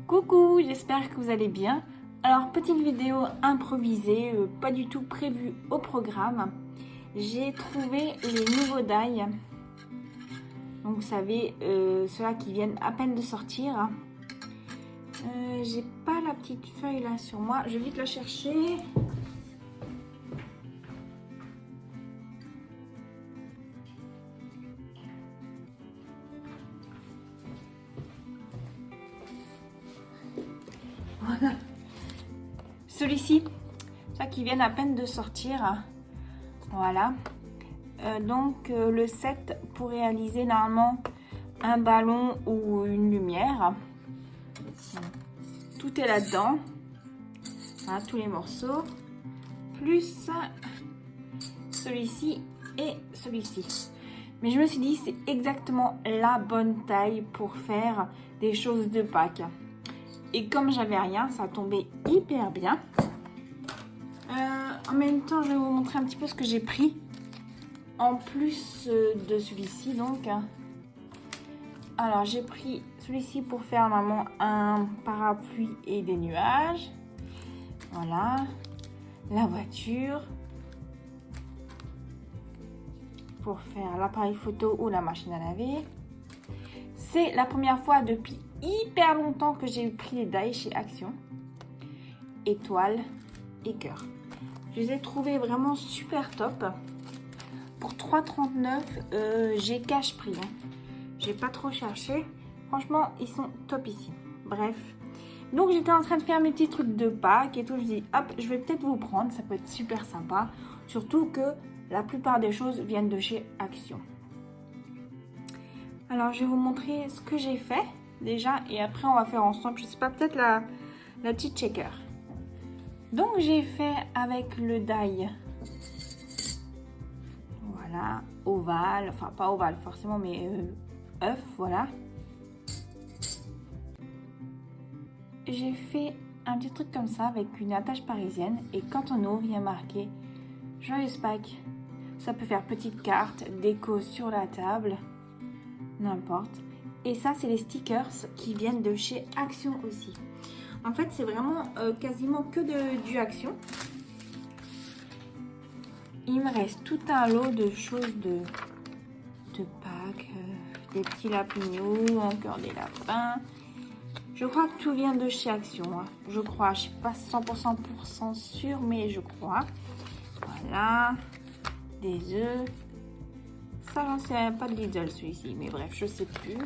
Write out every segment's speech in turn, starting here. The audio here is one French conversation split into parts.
Coucou, j'espère que vous allez bien. Alors, petite vidéo improvisée, pas du tout prévue au programme. J'ai trouvé les nouveaux die. Donc, vous savez, ceux-là qui viennent à peine de sortir. J'ai pas la petite feuille là sur moi. Je vais vite la chercher. Voilà. Celui-ci, ça qui viennent à peine de sortir. Voilà. Donc le set pour réaliser normalement un ballon ou une lumière. Tout est là-dedans. Voilà, tous les morceaux. Plus celui-ci et celui-ci. Mais je me suis dit c'est exactement la bonne taille pour faire des choses de Pâques. Et comme j'avais rien, ça tombait hyper bien. En même temps, je vais vous montrer un petit peu ce que j'ai pris. En plus de celui-ci, donc. Alors, j'ai pris celui-ci pour faire maman un parapluie et des nuages. Voilà. La voiture. Pour faire l'appareil photo ou la machine à laver. C'est la première fois depuis hyper longtemps que j'ai pris les die chez Action. Étoile et cœur. Je les ai trouvés vraiment super top. Pour 3,39 j'ai cash prix. J'ai pas trop cherché. Franchement, ils sont top ici. Bref. Donc, j'étais en train de faire mes petits trucs de Pâques et tout. Je dis, hop, je vais peut-être vous prendre. Ça peut être super sympa. Surtout que la plupart des choses viennent de chez Action. Alors, je vais vous montrer ce que j'ai fait déjà. Et après, on va faire ensemble, je sais pas, peut-être la petite checker. Donc, j'ai fait avec le die. Voilà, ovale. Enfin, pas ovale forcément, mais œuf, voilà. J'ai fait un petit truc comme ça avec une attache parisienne. Et quand on ouvre, il y a marqué Joyeuse Pâques. Ça peut faire petite carte, déco sur la table. N'importe. Et ça, c'est les stickers qui viennent de chez Action aussi. En fait, c'est vraiment quasiment que du Action. Il me reste tout un lot de choses de Pâques. Des petits lapinous, encore des lapins. Je crois que tout vient de chez Action. Hein. Je crois. Je ne suis pas 100% sûre, mais je crois. Voilà. Des œufs. Ça, j'en sais pas de Lidl celui-ci, mais bref, je sais plus.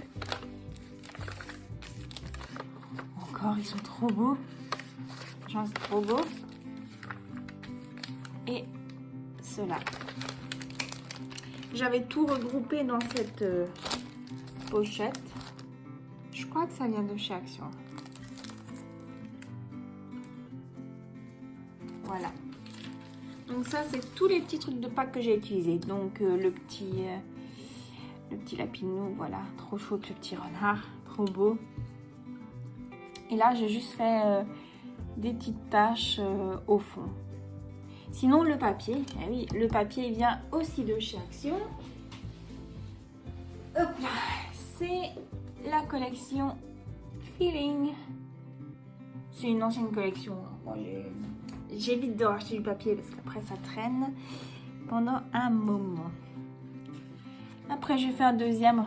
Encore, ils sont trop beaux. J'en suis trop beaux. Et cela. J'avais tout regroupé dans cette pochette. Je crois que ça vient de chez Action. Voilà. Donc ça, c'est tous les petits trucs de Pâques que j'ai utilisés. Donc le petit lapinou, voilà, trop chaud avec le petit renard, trop beau. Et là, j'ai juste fait des petites taches au fond. Sinon, le papier, eh oui, le papier vient aussi de chez Action. Hop là, c'est la collection Feeling. C'est une ancienne collection. Moi, j'évite de racheter du papier parce qu'après ça traîne pendant un moment. Après, je fais un deuxième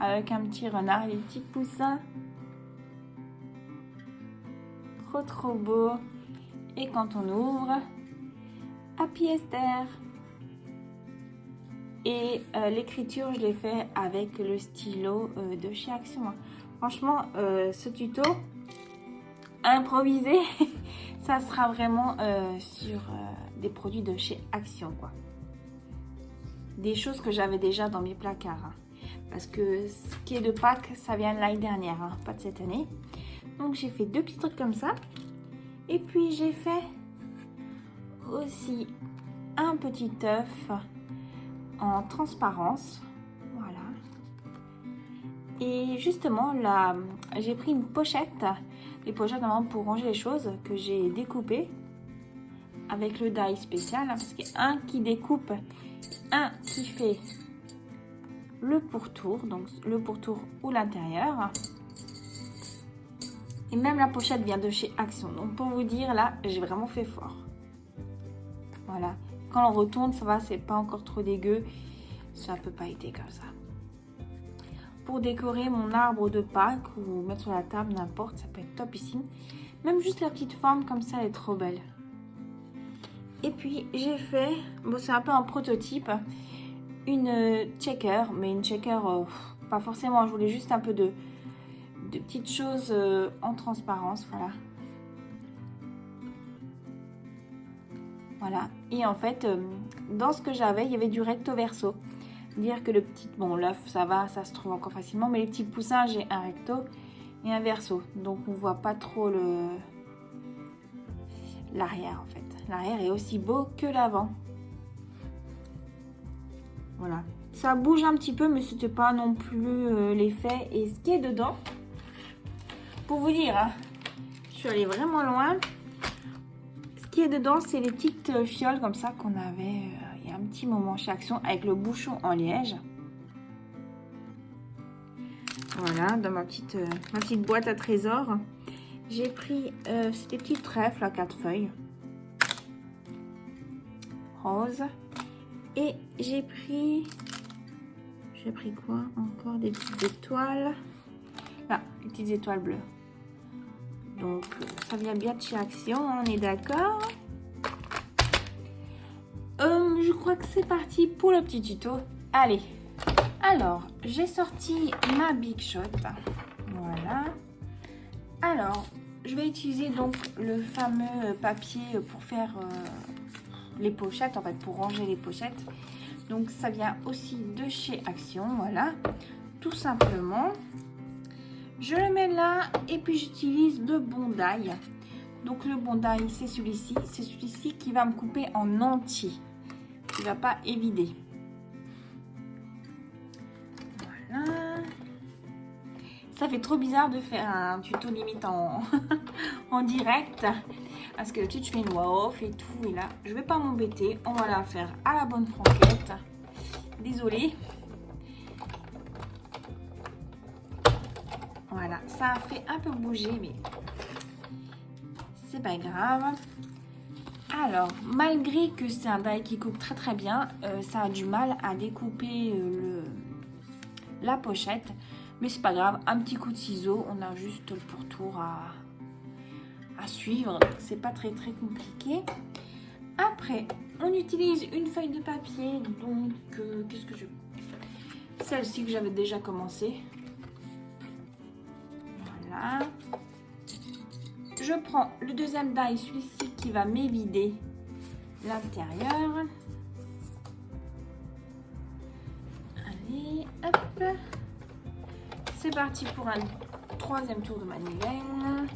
avec un petit renard et des petits poussins. Trop beau. Et quand on ouvre, Happy Esther. Et l'écriture, je l'ai fait avec le stylo de chez Action. Franchement, ce tuto improvisé, ça sera vraiment sur des produits de chez Action, quoi. Des choses que j'avais déjà dans mes placards. Hein. Parce que ce qui est de Pâques, ça vient de l'année dernière, hein, pas de cette année. Donc, j'ai fait deux petits trucs comme ça. Et puis, j'ai fait aussi un petit œuf en transparence. Voilà. Et justement, là, j'ai pris une pochette. Les pochettes pour ranger les choses que j'ai découpées avec le die spécial. Hein, parce qu'il y a un qui découpe, un qui fait le pourtour. Donc, le pourtour ou l'intérieur. Et même la pochette vient de chez Action. Donc pour vous dire, là, j'ai vraiment fait fort. Voilà. Quand on retourne, ça va, c'est pas encore trop dégueu. Ça peut pas être comme ça. Pour décorer mon arbre de Pâques ou mettre sur la table, n'importe, ça peut être top ici. Même juste la petite forme comme ça, elle est trop belle. Et puis j'ai fait, bon c'est un peu un prototype, une checker, mais une checker pas forcément, je voulais juste un peu de petites choses en transparence, voilà. Voilà, et en fait, dans ce que j'avais, il y avait du recto verso. Dire que le petit, bon l'œuf ça va, ça se trouve encore facilement, mais les petits poussins, j'ai un recto et un verso. Donc on voit pas trop l'arrière en fait. L'arrière est aussi beau que l'avant. Voilà. Ça bouge un petit peu, mais c'était pas non plus l'effet. Et ce qui est dedans, pour vous dire, hein, je suis allée vraiment loin. Ce qui est dedans, c'est les petites fioles comme ça qu'on avait il y a un petit moment chez Action avec le bouchon en liège. Voilà, dans ma petite boîte à trésors. J'ai pris ces petits trèfles à 4 feuilles. Rose. Et j'ai pris quoi encore, des petites étoiles. Là, des petites étoiles bleues. Donc ça vient bien de chez Action, on est d'accord. Je crois que c'est parti pour le petit tuto. Allez, alors j'ai sorti ma Big Shot. Voilà. Alors je vais utiliser donc le fameux papier pour faire les pochettes, en fait pour ranger les pochettes. Donc ça vient aussi de chez Action, voilà, tout simplement. Je le mets là et puis j'utilise le bondaille. Donc le bondaille c'est celui-ci qui va me couper en entier, qui va pas évider. Voilà. Ça fait trop bizarre de faire un tuto limite en, en direct. Parce que d'habitude je fais une voix off et tout. Et là, je vais pas m'embêter. On va la faire à la bonne franquette. Désolée. Voilà, ça a fait un peu bouger, mais c'est pas grave. Alors, malgré que c'est un die qui coupe très très bien, ça a du mal à découper la pochette. Mais c'est pas grave, un petit coup de ciseau, on a juste le pourtour à suivre. C'est pas très très compliqué. Après, on utilise une feuille de papier. Donc, qu'est-ce que je... Celle-ci que j'avais déjà commencé. Voilà. Je prends le deuxième die, celui-ci qui va m'évider l'intérieur. Allez, hop. C'est parti pour un troisième tour de manivelle.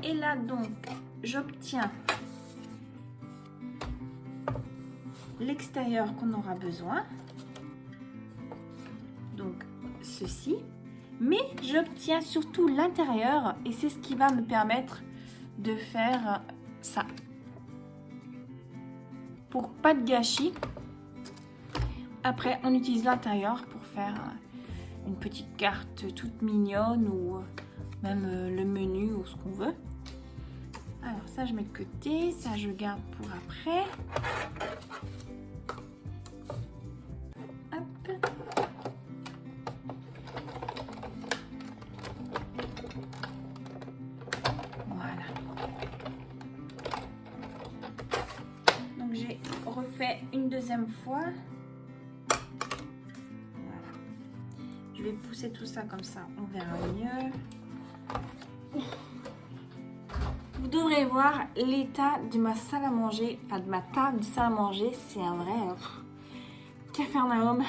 Et là donc, j'obtiens l'extérieur qu'on aura besoin. Donc ceci. Mais j'obtiens surtout l'intérieur et c'est ce qui va me permettre de faire ça. Pour pas de gâchis. Après, on utilise l'intérieur pour faire une petite carte toute mignonne ou même le menu ou ce qu'on veut. Alors ça, je mets de côté. Ça, je garde pour après. Hop. Voilà. Donc j'ai refait une deuxième fois. Voilà. Je vais pousser tout ça comme ça, on verra mieux. Vous devrez voir l'état de ma salle à manger, enfin de ma table de salle à manger, c'est un vrai capharnaüm.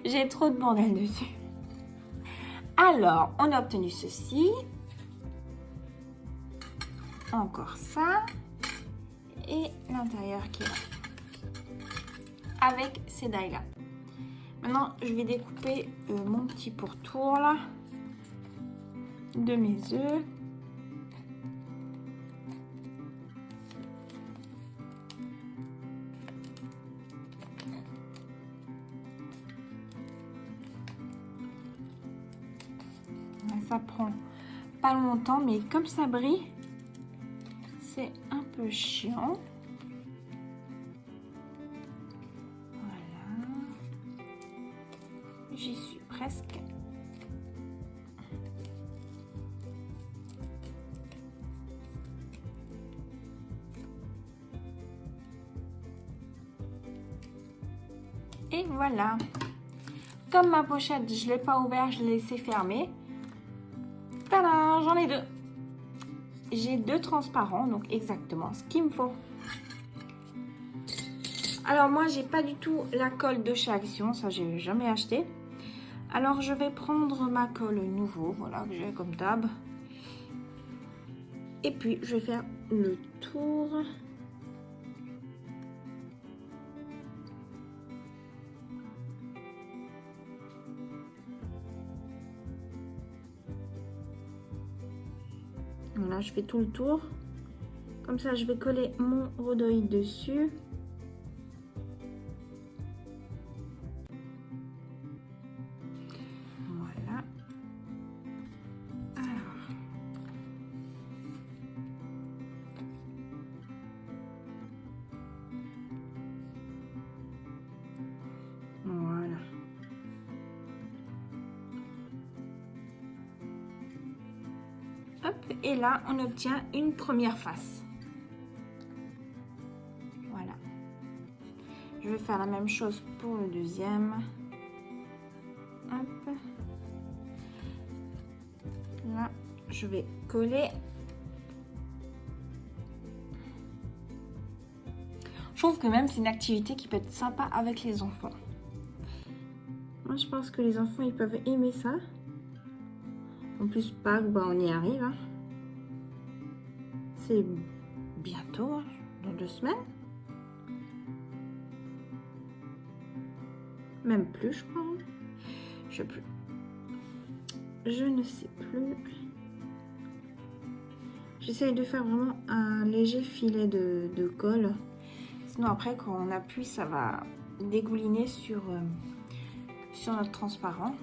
J'ai trop de bordel dessus. Alors, on a obtenu ceci. Encore ça. Et l'intérieur qui est là. Avec ces die là. Maintenant, je vais découper mon petit pourtour là. De mes œufs. ça prend pas longtemps, mais comme ça brille, c'est un peu chiant. Voilà. J'y suis presque. Et voilà. Comme ma pochette, je ne l'ai pas ouverte, je l'ai laissée fermer. Tadam, j'en ai deux. J'ai deux transparents, donc exactement ce qu'il me faut. Alors moi, j'ai pas du tout la colle de chez Action, ça j'ai jamais acheté. Alors je vais prendre ma colle nouveau, voilà, que j'ai comme d'hab. Et puis je vais faire le tour. Voilà, je fais tout le tour. Comme ça, je vais coller mon rhodoïde dessus. Voilà. Alors. Voilà. Hop, et là, on obtient une première face. Voilà. Je vais faire la même chose pour le deuxième. Hop. Là, je vais coller. Je trouve que même c'est une activité qui peut être sympa avec les enfants. Moi, je pense que les enfants, ils peuvent aimer ça. En plus, Pâques, bah, on y arrive. Hein. C'est bientôt, hein, dans 2 semaines. Même plus, je crois. Je ne sais plus. J'essaye de faire vraiment un léger filet de colle. Sinon, après, quand on appuie, ça va dégouliner sur notre transparent.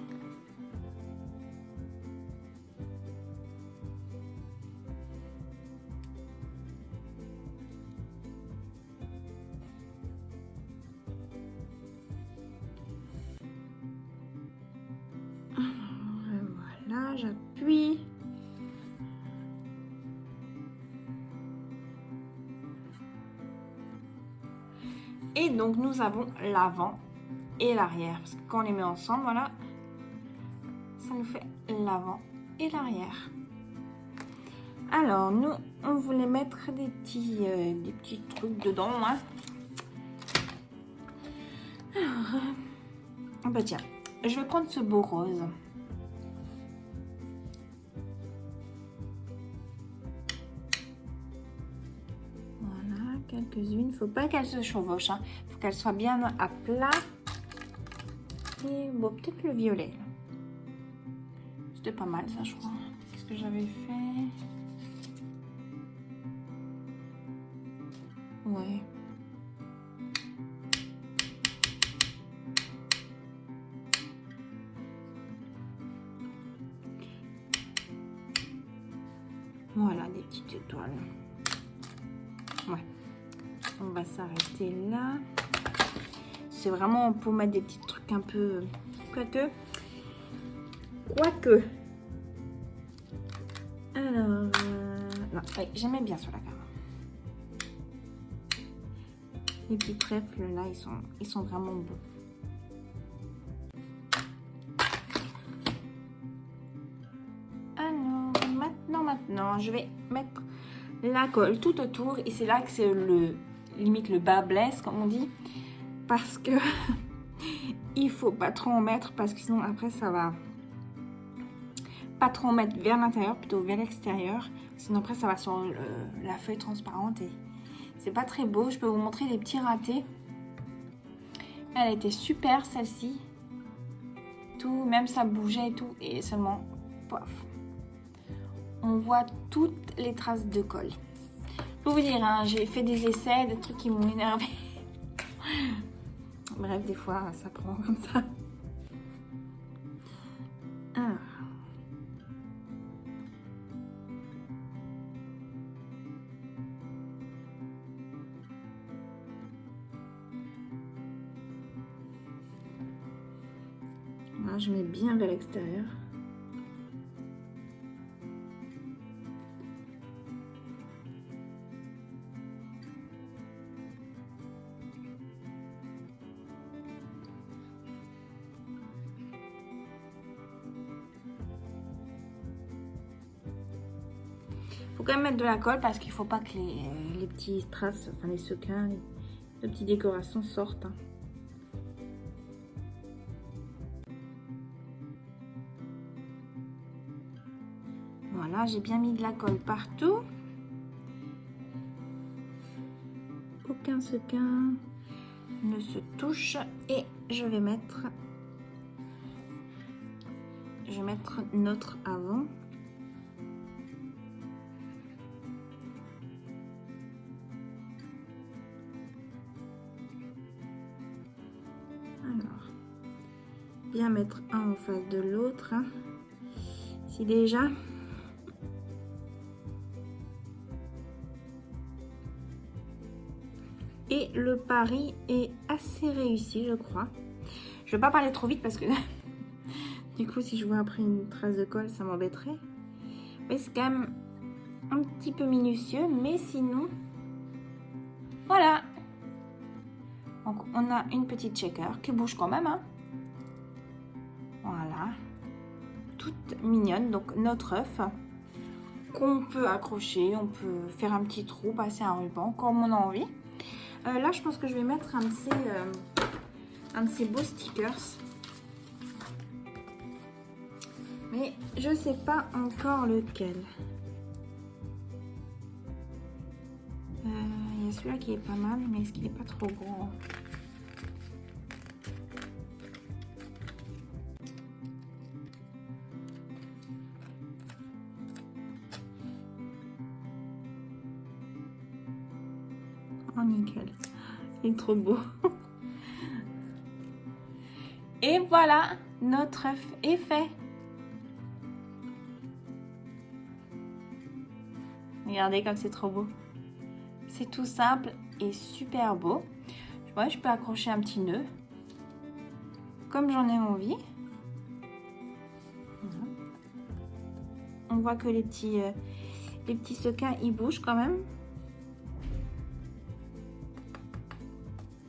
Voilà, j'appuie. Et donc, nous avons l'avant et l'arrière. Parce que quand on les met ensemble, voilà, ça nous fait l'avant et l'arrière. Alors, nous, on voulait mettre des petits trucs dedans. Hein. Alors, bah tiens, je vais prendre ce beau rose. Voilà, quelques-unes. Il ne faut pas qu'elles se chevauchent. Hein. Il faut qu'elles soient bien à plat. Et bon, peut-être le violet. C'était pas mal ça, je crois. Qu'est-ce que j'avais fait? Ouais. Voilà, des petites étoiles. Ouais. On va s'arrêter là. C'est vraiment pour mettre des petits trucs un peu... Quoique. Alors... non, ouais, j'aimais bien sur la carte. Les petits trèfles là, ils sont vraiment beaux. Alors, maintenant, je vais mettre la colle tout autour. Et c'est là que c'est limite le bas blesse, comme on dit. Parce que il faut pas trop en mettre, parce que sinon après ça va... Pas trop en mettre vers l'intérieur, plutôt vers l'extérieur. Sinon après ça va sur la feuille transparente et c'est pas très beau. Je peux vous montrer les petits ratés. Elle était super celle-ci. Tout, même ça bougeait et tout. Et seulement, pof. On voit toutes les traces de colle. Je peux vous dire, hein, j'ai fait des essais, des trucs qui m'ont énervé. Bref, des fois ça prend comme ça. Ah. Voilà, je mets bien vers l'extérieur. Faut quand même mettre de la colle parce qu'il faut pas que les petits strass, enfin les sequins, les petites décorations sortent. Voilà, j'ai bien mis de la colle partout. Aucun sequin ne se touche et je vais mettre notre avant. Alors, bien mettre un en face de l'autre. Si déjà. Et le pari est assez réussi, je crois. Je vais pas parler trop vite parce que du coup, si je vois après une trace de colle, ça m'embêterait. Mais c'est quand même un petit peu minutieux, mais sinon, voilà. Donc, on a une petite shaker qui bouge quand même, hein. Voilà. Toute mignonne. Donc, notre œuf qu'on peut accrocher. On peut faire un petit trou, passer un ruban, comme on a envie. Là, je pense que je vais mettre un de ces beaux stickers. Mais je ne sais pas encore lequel. Il y a celui-là qui est pas mal, mais est-ce qu'il n'est pas trop gros? Oh, nickel. Il est trop beau. Et voilà, notre œuf est fait. Regardez comme c'est trop beau. C'est tout simple et super beau. Ouais, je peux accrocher un petit nœud comme j'en ai envie. Voilà. On voit que les petits sequins ils bougent quand même.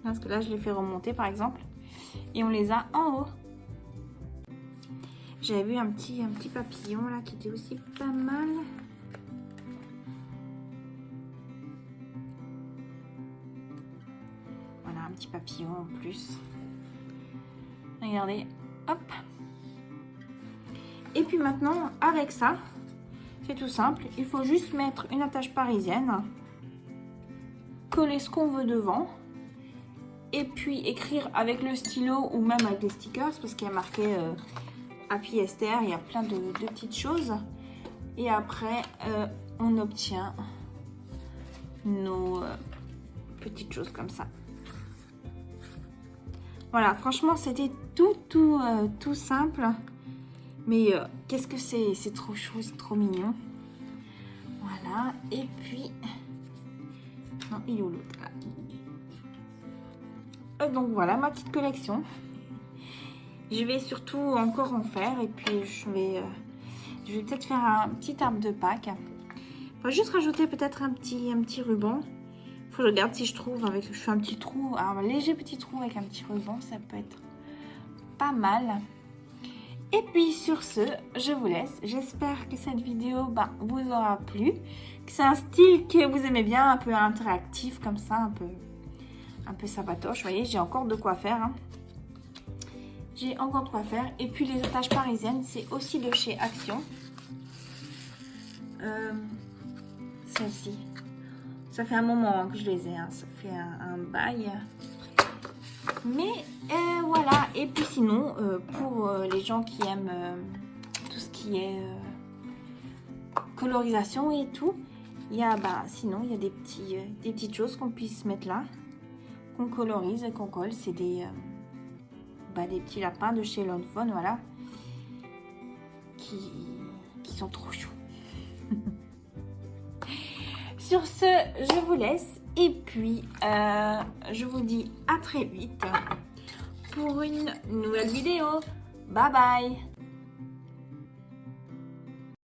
Parce que là je les fais remonter par exemple et on les a en haut. J'avais vu un petit papillon là qui était aussi pas mal. Voilà, un petit papillon en plus. Regardez, hop. Et puis maintenant, avec ça, c'est tout simple. Il faut juste mettre une attache parisienne, coller ce qu'on veut devant, et puis écrire avec le stylo ou même avec les stickers, parce qu'il y a marqué Happy Esther, il y a plein de petites choses. Et après, on obtient nos petites choses comme ça. Voilà, franchement, c'était tout simple. Mais qu'est-ce que c'est trop chou, c'est trop mignon. Voilà, et puis... Non, il est où l'autre là? Donc voilà, ma petite collection. Je vais surtout encore en faire. Et puis je vais peut-être faire un petit arbre de Pâques. Il faut juste rajouter peut-être un petit ruban. Faut que je regarde si je trouve avec... Je fais un petit trou, un léger petit trou avec un petit ruban. Ça peut être pas mal. Et puis sur ce, je vous laisse. J'espère que cette vidéo vous aura plu. Que c'est un style que vous aimez bien, un peu interactif comme ça, un peu sabatoche. Vous voyez, j'ai encore de quoi faire. Hein. J'ai encore de quoi faire. Et puis les attaches parisiennes, c'est aussi de chez Action. Celle-ci. Ça fait un moment que je les ai. Hein. Ça fait un bail. Mais voilà, et puis sinon, pour les gens qui aiment tout ce qui est colorisation et tout, il y a, sinon, il y a des petites choses qu'on puisse mettre là, qu'on colorise et qu'on colle. C'est des petits lapins de chez Lawnfawn, voilà, qui sont trop choux. Sur ce, je vous laisse. Et puis, je vous dis à très vite pour une nouvelle vidéo. Bye bye!